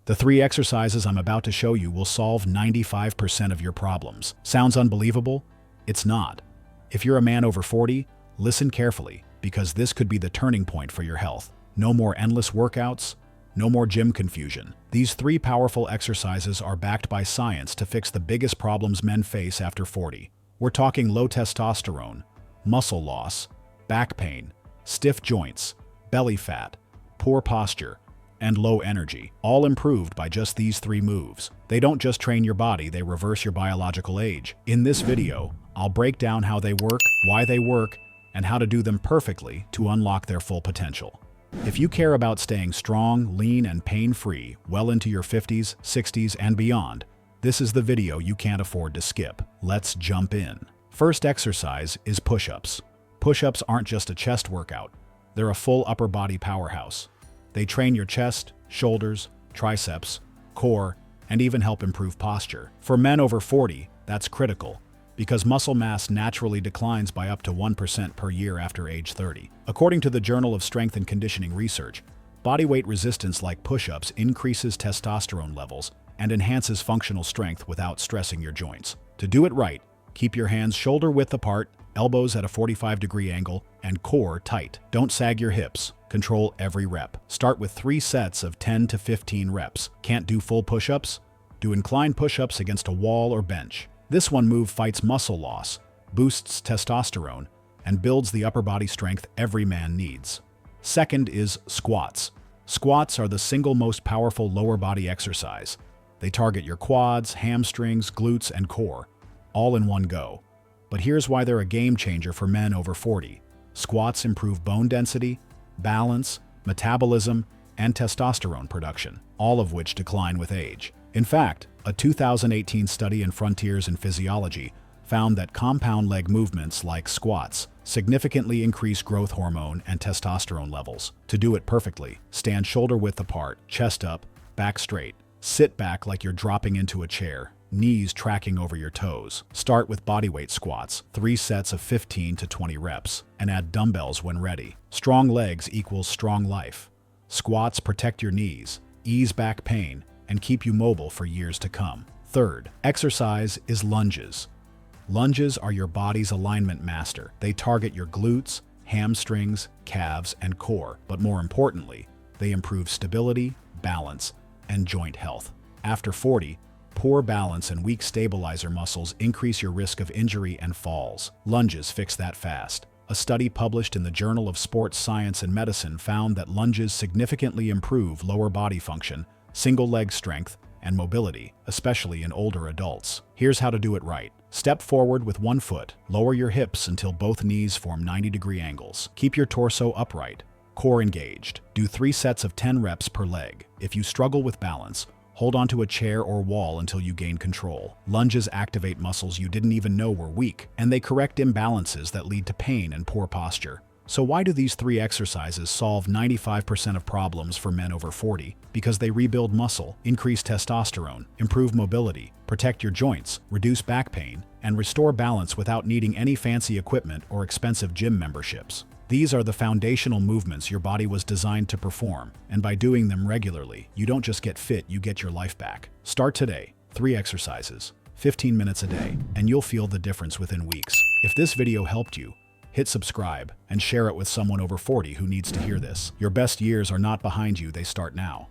The 3 exercises I'm about to show you will solve 95% of your problems. Sounds unbelievable? It's not. If you're a man over 40, listen carefully, because this could be the turning point for your health. No more endless workouts, no more gym confusion. These 3 powerful exercises are backed by science to fix the biggest problems men face after 40. We're talking low testosterone, muscle loss, back pain, stiff joints, belly fat, poor posture, and low energy, all improved by just these 3 moves. They don't just train your body, they reverse your biological age. In this video, I'll break down how they work, why they work, and how to do them perfectly to unlock their full potential. If you care about staying strong, lean, and pain-free well into your 50s, 60s, and beyond, this is the video you can't afford to skip. Let's jump in. First exercise is push-ups. Push-ups aren't just a chest workout. They're a full upper body powerhouse. They train your chest, shoulders, triceps, core, and even help improve posture. For men over 40, that's critical, because muscle mass naturally declines by up to 1% per year after age 30. According to the Journal of Strength and Conditioning Research, bodyweight resistance like push-ups increases testosterone levels and enhances functional strength without stressing your joints. To do it right, keep your hands shoulder-width apart, elbows at a 45-degree angle, and core tight. Don't sag your hips. Control every rep. Start with 3 sets of 10 to 15 reps. Can't do full push-ups? Do inclined push-ups against a wall or bench. This one move fights muscle loss, boosts testosterone, and builds the upper body strength every man needs. Second is squats. Squats are the single most powerful lower body exercise. They target your quads, hamstrings, glutes, and core, all in one go. But here's why they're a game changer for men over 40. Squats improve bone density, balance, metabolism, and testosterone production, all of which decline with age. In fact, a 2018 study in Frontiers in Physiology found that compound leg movements like squats significantly increase growth hormone and testosterone levels. To do it perfectly, stand shoulder-width apart, chest up, back straight. Sit back like you're dropping into a chair, knees tracking over your toes. Start with bodyweight squats, 3 sets of 15 to 20 reps, and add dumbbells when ready. Strong legs equals strong life. Squats protect your knees, ease back pain, and keep you mobile for years to come. Third exercise is lunges. Lunges are your body's alignment master. They target your glutes, hamstrings, calves, and core, but more importantly, they improve stability, balance, and joint health. After 40, poor balance and weak stabilizer muscles increase your risk of injury and falls. Lunges fix that fast. A study published in the Journal of Sports Science and Medicine found that lunges significantly improve lower body function, single leg strength, and mobility, especially in older adults. Here's how to do it right. Step forward with 1 foot. Lower your hips until both knees form 90-degree angles. Keep your torso upright, core engaged. Do 3 sets of 10 reps per leg. If you struggle with balance, hold onto a chair or wall until you gain control. Lunges activate muscles you didn't even know were weak, and they correct imbalances that lead to pain and poor posture. So why do these 3 exercises solve 95% of problems for men over 40? Because they rebuild muscle, increase testosterone, improve mobility, protect your joints, reduce back pain, and restore balance without needing any fancy equipment or expensive gym memberships. These are the foundational movements your body was designed to perform, and by doing them regularly, you don't just get fit, you get your life back. Start today. 3 exercises, 15 minutes a day, and you'll feel the difference within weeks. If this video helped you, hit subscribe and share it with someone over 40 who needs to hear this. Your best years are not behind you, they start now.